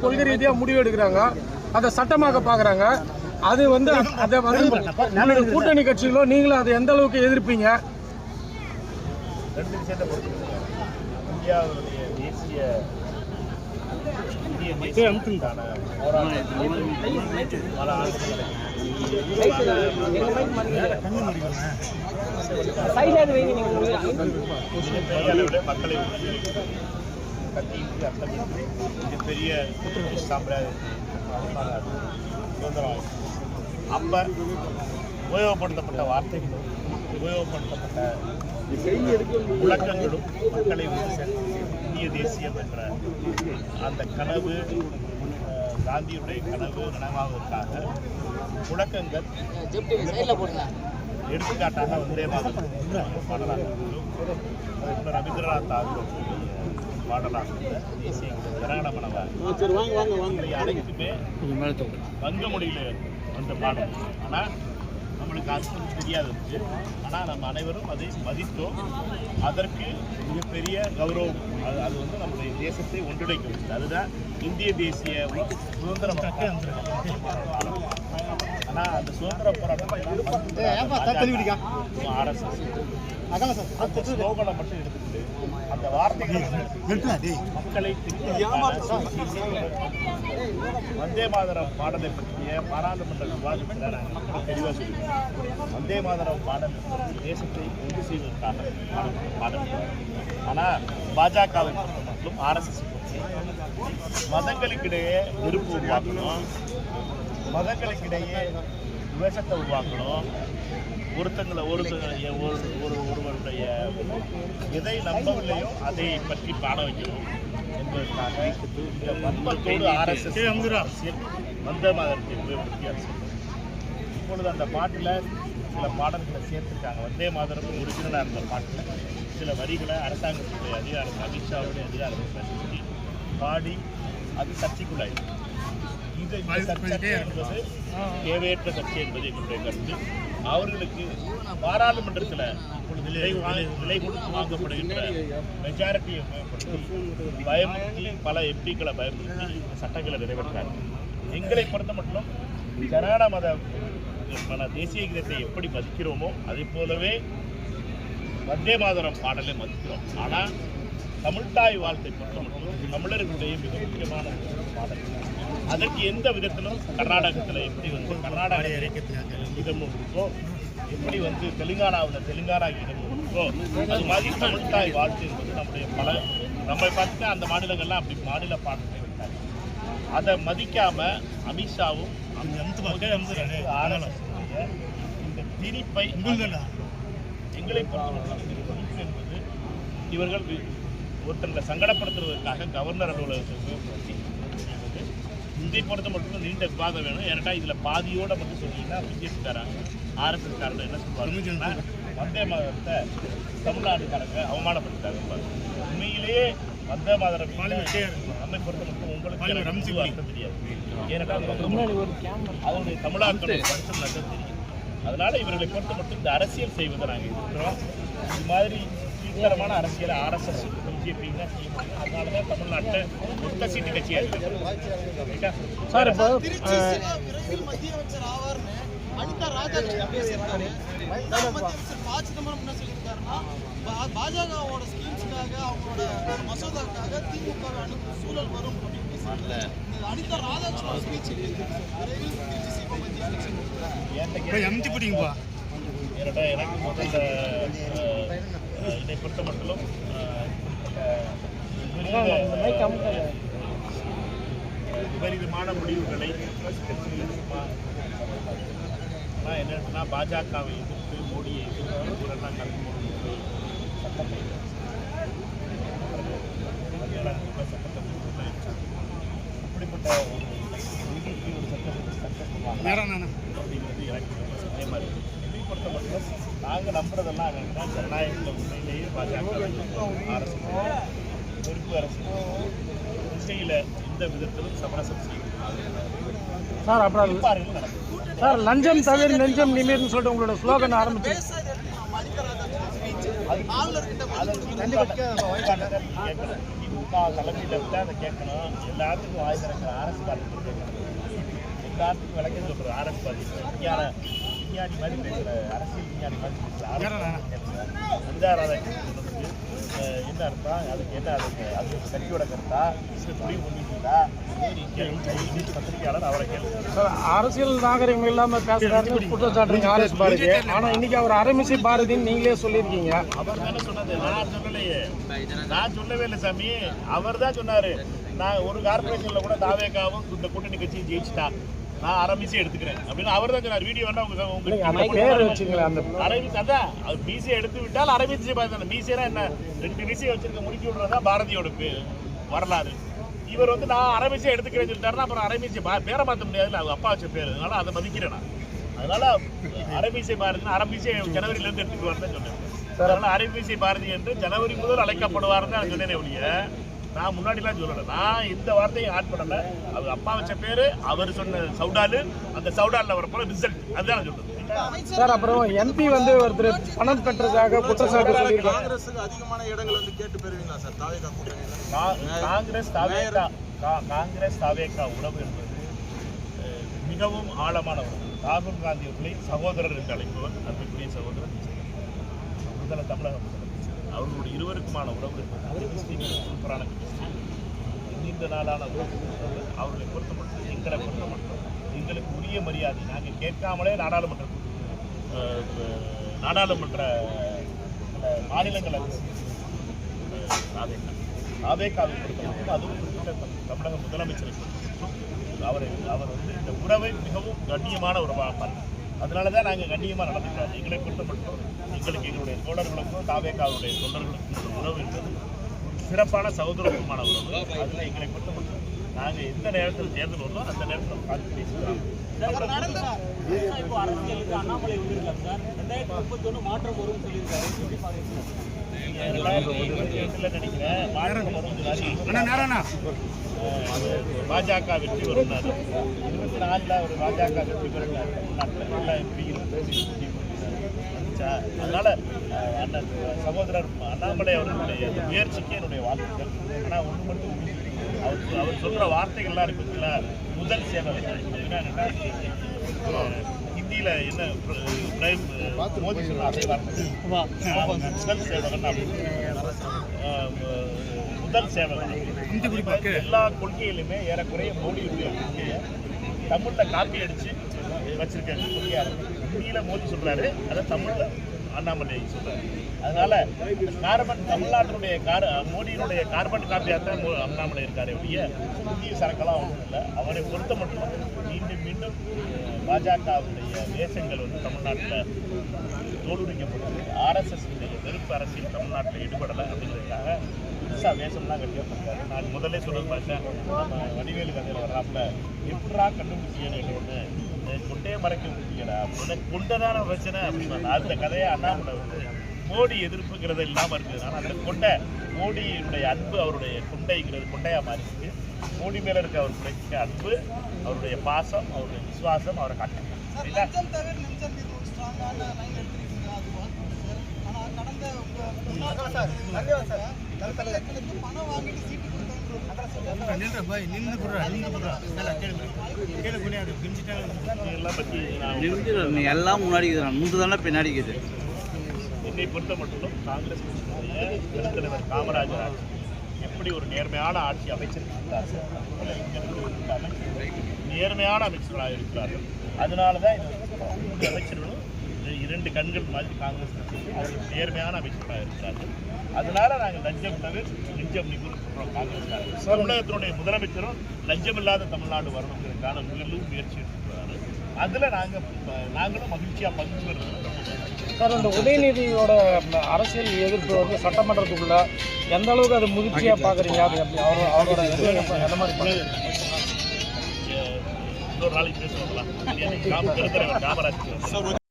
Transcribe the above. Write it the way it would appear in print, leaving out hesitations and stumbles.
கொள்கை ரீதியாக முடிவு எடுக்கிறாங்க, அதை சட்டமாக பார்க்குறாங்க. அது வந்து அதை வந்து கூட்டணி கட்சிகளோ நீங்களும் அதை எந்த அளவுக்கு எதிர்ப்பீங்க? ரெண்டு விஷயத்தை பொறுத்து இந்தியாவுடைய தேசியக்கான போராட்டத்தில் பல ஆண்டுகள் மக்களை கத்தியின்றி அர்த்தமின்றி மிகப்பெரிய சாம்பிராய சுதந்திரம் அப்போ உபயோகப்படுத்தப்பட்ட வார்த்தைகளும் உபயோகப்படுத்தப்பட்ட முழக்கங்களும் மக்களை இந்திய தேசியம் என்ற அந்த கனவு, காந்தியுடைய கனவு நனவாவதற்காக முழக்கங்கள் எடுத்துக்காட்டாக வந்தே மாதம் பாடலாக ரவீந்திரநாத் தாகூர் பாடலாக தேசிய ஜனகணமனவாக அனைத்துமே வங்க மொழியில் வந்த பாடல். ஆனால் நம்மளுக்கு அர்த்தம் தெரியாது, ஆனால் நம்ம அனைவரும் அதை மதித்தோம். அதற்கு மிகப்பெரிய கௌரவம். அது வந்து நம்முடைய தேசத்தை ஒன்றிணைக்க வச்சது. அதுதான் இந்திய தேசிய சுதந்திர போராட்டம். ஆனால் அந்த சுதந்திர போராட்டம் RSS ஸ்லோகனை மட்டும் எடுத்துக்கிட்டு அந்த வார்த்தைகள் மக்களை வந்தே மாதரம் பாடலை பற்றிய பாராளுமன்ற விவாதத்தில் நாங்கள் தெளிவாக சொல்லியிருக்கோம். வந்தே மாதரம் பாடல் தேசத்தை ஒன்று செய்வதற்காக பாடல். ஆனால் பாஜகவை பொறுத்தவரைக்கும் RSS மதங்களுக்கிடையே வெறுப்பு உருவாக்கணும், மதங்களுக்கிடையே விவேசத்தை உருவாக்கணும், ஒருவருடைய எதை நம்பவில்லையோ அதை பற்றி பாட வைக்கணும் என்பதற்காக இந்த வன்மத்தோடு RSS வந்தே மாதரத்தை உபயோகப்படுத்தி அரசியல். இப்பொழுது அந்த பாட்டில் சில பாடல்களை சேர்த்துருக்காங்க. வந்தே மாதரம் ஒரிஜினலாக இருந்த பாட்டில் சில வரிகளை அரசாங்கத்துடைய அதிகாரம், அமித்ஷாவுடைய அதிகாரத்தை பயன்படுத்தி பாடி அது சர்ச்சைக்குள்ளாயிருக்கு. இது சர்ச்சை என்பது தேவையற்ற சர்ச்சை என்பது எங்களுடைய கருத்து. அவர்களுக்கு பாராளுமன்றத்தில் இப்பொழுது விலை கொடுத்து வாங்கப்படுகின்ற மெஜாரிட்டியை உபயோகப்படுத்தி பயமுறுத்தி பல எம்பிக்களை பயமுறுத்தி சட்டங்களை நிறைவேற்றாங்க. எங்களை பொறுத்த மட்டும் ஜனகண மன தேசிய கீதத்தை எப்படி மதிக்கிறோமோ அதே போலவே வந்தே மாதரம் பாடலை மதிக்கிறோம். ஆனால் தமிழ்தாய் வாழ்த்தை பொறுத்த மட்டும் தமிழர்களுடைய மிக முக்கியமான பாடல். அதற்கு எந்த விதத்திலும் கர்நாடகத்தில் எப்படி வந்து கர்நாடக கீதம் இருக்கோ, எப்படி வந்து தெலுங்கானாவில் தெலுங்கானா கீதம் இருக்கோ, அது மாதிரி தமிழ்தாய் வாழ்த்து என்பது நம்முடைய நம்மை பார்த்துக்க அந்த மாநிலங்கள்லாம் அப்படி மாநில பாடல்களை வைத்தாங்க. அதை மதிக்காம அமித்ஷாவும் இந்த திணிப்பை எங்களை பொறுத்தவரை என்பது இவர்கள் ஒருத்தரை சங்கடப்படுத்துவதற்காக கவர்னர் அலுவலகத்தை உபயோகப்படுத்தி இதை பொறுத்த மட்டும் நீண்ட விவாதம் வேணும். ஏன்னா இதில் பாதியோட மட்டும் சொன்னீங்கன்னா பிஜேபிக்காரங்க RSS காரங்க என்ன சொல்லுவாங்கன்னா வந்தே மாதரத்தை தமிழ்நாடுக்காரங்க அவமானப்படுத்தாங்க. உண்மையிலேயே வந்தே மாதரம் நம்மை பொறுத்த மட்டும் உங்களுக்கு அர்த்தம் தெரியாது. ஏன்னா அதனுடைய தமிழாக்கள் வருஷம் நல்லது தெரியும். அதனால இவர்களை பொறுத்த மட்டும் இந்த அரசியல் செய்வதை நாங்கள் இருக்கிறோம். இது மாதிரி தீவிரமான அரசியலை RSS பிஜேபின்னா செய்ய முடியும். அதனால தான் தமிழ்நாட்டில் ஒத்த சீட்டு கட்சியாக இருக்கு. சார் இப்போ மத்திய அமைச்சர் ஆவார்னு அனிதா ராதாகிருஷ்ணன் பேசியிருக்காரு. சிதம்பரம் என்ன சொல்லியிருக்காருன்னா பாஜகவோட ஸ்கீம்ஸுக்காக அவங்களோட மசோதாவுக்காக திமுக அனுப்பும் சூழல் வரும் அப்படின்னு பேசுறாங்க. அனிதா ராதாகிருஷ்ணன் ஸ்பீச் எனக்கு முதல்ல இதை பொறுத்த மட்டும் விபரீதமான முடிவுகளை என்னன்னா பாஜகவை எதிர்த்து மோடியை எதிர்த்து இரண்டாம் கலந்து சட்டத்தை அப்படிப்பட்ட ஒரு நிதிக்கு ஒரு சட்டத்தை அப்படிங்கிறது எனக்கு ரொம்ப சந்தேகமாக இருக்குது. இதை பொறுத்த மட்டும் நாங்கள் நம்புறதெல்லாம் என்னன்னா ஜனநாயகத்தில் உண்மையிலேயே பாஜக அரசு பொறுப்பு அரசு கொள்கையில் எந்த விதத்திலும் சமரசம் செய்யும். சார் அப்புறம் சார் லஞ்சம் தவிர நெஞ்சம் நிமிர்னு சொல்லிட்டு உங்களோட ஸ்லோகன் ஆரம்பிச்சு அம்மா தலைமையில் விட்டு அதை கேட்கணும். எல்லாத்துக்கும் வாய் திறக்கிற அரசு பார்த்து கேட்கணும். எல்லாத்துக்கும் விளக்கம் சொல்கிறது அரசு பார்த்து விஞ்ஞானி மாதிரி பேசுகிற அரசியல் விஞ்ஞானி மாதிரி பேசுகிற அரசு என்ன அர்த்தம், அதுக்கு என்ன அது கட்சியோட கருத்தா முடிவு பண்ணிட்டீங்களா பத்திரிகையாளர் அவரை கேள்வி. அரசியல் நாகரிகம் இல்லாம பேசுறாருன்னு குற்றச்சாட்டுறீங்க ஆர்எஸ் பாரதி. ஆனா இன்னைக்கு அவர் அரைமிசை பாரதின்னு நீங்களே சொல்லியிருக்கீங்க. அவர் தானே சொன்னது, நான் சொல்லலையே. நான் சொல்லவே இல்லை சாமி, அவர் தான் சொன்னாரு. நான் ஒரு கார்பரேஷன்ல கூட தாவேக்காவும் இந்த கூட்டணி கட்சியும் ஜெயிச்சுட்டா, நான் அரமிசை எடுத்துக்கிறேன் அப்படின்னு அவர் தான் சொன்னார். வீடியோ வேணா அரமிசை அதான் மீசையை எடுத்து விட்டால் அரமிசை பாரதி. மீசைனா என்ன, 2 மீசையை வச்சிருக்க முடிக்கி விடுறதா பாரதியோட வரலாறு. இவர் வந்து நான் அரமிசை எடுத்துக்கிறேன்னு சொல்லிட்டாருன்னா அப்புறம் அரமிசை பேரை மாற்ற முடியாதுல்ல, அவங்க அப்பா வச்ச பேர். அதனால அதை மதிக்கிறேன் நான். அதனால அரமிசை பாரதினா அரமிசை ஜனவரியிலேருந்து எடுத்துக்குவார்னு தான் சொன்னேன். அதனால அரமிசை பாரதி என்று ஜனவரி முதல் அழைக்கப்படுவார்னு நான் சொன்னேனே ஒழிய நான் முன்னாடிலாம் சொல்லலை. நான் இந்த வார்த்தையை ஆட் பண்ணலை. அவர் அப்பா வச்ச பேர், அவர் சொன்ன சவுடாலு, அந்த சவுடாலில் வரப்போல ரிசல்ட், அதுதான் நான் சொல்றது. சார் அப்புறம் எம்பி வந்து ஒருத்தர் பணம் கட்டுறதாக குற்றச்சாட்டு சொல்லியிருக்காங்க. காங்கிரஸுக்கு அதிகமான இடங்கள் வந்து கேட்டு பெறுவீங்களா சார் தாவேகா கூட்டணியில்? காங்கிரஸ் தாவேகா உறவு என்பது மிகவும் ஆழமான உறவு. ராகுல் காந்தி அவர்களை சகோதரர் என்று அழைப்பவர் அன்புக்குரிய சகோதரர் முதல்ல தமிழக முதலமைச்சர். அவர்களுடைய இருவருக்குமான உறவு என்பது சூப்பரான நீண்ட நாளான உறவு. அவர்களை பொறுத்த மட்டும், எங்களை பொறுத்த மட்டும் எங்களுக்கு உரிய மரியாதை நாங்கள் கேட்காமலே நாடாளுமன்ற மாநிலங்களவை தாவேகாவை பொறுத்த மட்டும், அதுவும் குறிப்பிட்ட தமிழக முதலமைச்சரை பொறுத்த அவர் வந்து இந்த உறவை மிகவும் கண்ணியமான உறவாக பார்த்தார். அதனால தான் நாங்கள் கண்ணியமாக நடந்துக்கிறோம். எங்களை பொறுத்த மட்டும் எங்களுக்கு எங்களுடைய தோழர்களுக்கும் தாவேகாவுடைய தொண்டர்களுக்கும் இந்த உறவு என்பது சிறப்பான சகோதரத்துவமான உறவு. அதில் எங்களை பொறுத்த மட்டும் நாங்கள் எந்த நேரத்தில் தேர்தல் வருதோ அந்த நேரத்தில் பார்த்து பேசுகிறோம். அண்ணாமலை சார் 2031 மாற்றம் வரும் சொல்லியிருக்காரு. 2022 நினைக்கிறேன் மாற்றம் வரும். பாஜக வெற்றி வரும்னாரு. 24 ஒரு பாஜக வெற்றி பெறுகிறார் தமிழ்நாட்டில். எல்லா எம்பி அதனால அண்ணன் சகோதரர் அண்ணாமலை அவர்களுடைய முயற்சிக்கு என்னுடைய வாழ்த்துக்கள். ஆனால் ஒன்று மட்டும் அவர் சொல்கிற வார்த்தைகள்லாம் இருக்குதுல்ல, முதல் சேவை என்னன்னா ஹிந்தியில் என்ன மோடி சொல்ற அதே வார்த்தை முதல் சேவகன் அப்படின்னு. முதல் சேவகன் எல்லா கொள்கையிலுமே ஏறக்குறைய மோடியுடைய கொள்கையை தமிழில் காப்பி அடித்து வச்சிருக்க கொள்கையாக இருக்குது. ஹிந்தியில் மோடி சொல்கிறாரு, அதை தமிழில் அண்ணாமலை சொல்கிறாரு. அதனால தமிழ்நாட்டினுடைய மோடியினுடைய கார்பன் காப்பியாக தான் அண்ணாமலை இருக்காரு. ஒழிய இந்திய சரக்கெல்லாம் ஒன்றும் இல்லை. அவரை பொறுத்த மட்டும் மீண்டும் பாஜகவுடைய தேசங்கள் வந்து தமிழ்நாட்டில் தோலுரிக்கப்பட்டது. ஆர்எஸ்எஸ்னுடைய வெறுப்பு அரசியல் தமிழ்நாட்டில் ஈடுபடலை அப்படிங்கிறதுக்காக புதுசாக வேஷம்லாம் கட்டியப்பட்டாரு. நான் முதல்ல சொல்றது பார்த்தேன், நம்ம வடிவேலு கதையில் வர்றாப்புல எப்படா கண்டுபிடிச்சியன்னு ஒன்று கொண்டையே மறைக்க முடியல அப்படின்னு கொண்டதான பிரச்சனை அப்படின்னு அந்த கதையை அண்ணாமலை வந்து மோடி எதிர்ப்புங்கிறது இல்லாமல் இருக்குதுனால அந்த கொண்டை மோடியினுடைய அன்பு அவருடைய கொண்டைங்கிறது கொண்டையாக மாறிருக்கு. மோடி மேலே இருக்க அவருடைய அன்பு, அவருடைய பாசம், அவருடைய விசுவாசம் அவரை காட்டுங்க. எல்லாம் முன்னாடி முந்துதானே பின்னாடி இருக்குது. என்னை பொறுத்த மட்டும் காங்கிரஸ் கட்சியினுடைய பெருந்தலைவர் காமராஜர் ஆட்சி எப்படி ஒரு நேர்மையான ஆட்சி அமைச்சிருக்கிறார், நேர்மையான அமைச்சர்களாக இருக்கிறார்கள். அதனால தான் இந்த அமைச்சர்களும் 2 கண்கள் மாதிரி காங்கிரஸ் கட்சி அவர்கள் நேர்மையான அமைச்சர்களாக இருக்கிறார்கள். அதனால நாங்கள் லஞ்சம் தவிர லஞ்சம் நிபுணர் சொல்கிறோம். காங்கிரஸ் தமிழகத்தினுடைய முதலமைச்சரும் லஞ்சம் இல்லாத தமிழ்நாடு வரணுங்கிறதுக்கான முயற்சி எடுத்துக்கிறாரு. அதில் நாங்களும் மகிழ்ச்சியாக பங்கு பெறுகிறோம். சார், இந்த உதயநிதியோட அரசியல் எதிர்ப்பு வந்து சட்டமன்றத்துக்குள்ள எந்த அளவுக்கு அது முதிர்ச்சியாக பார்க்குறீங்க? அவரோட எந்த மாதிரி இன்னொரு நாளைக்கு பேசுவாங்களா? காமராஜ்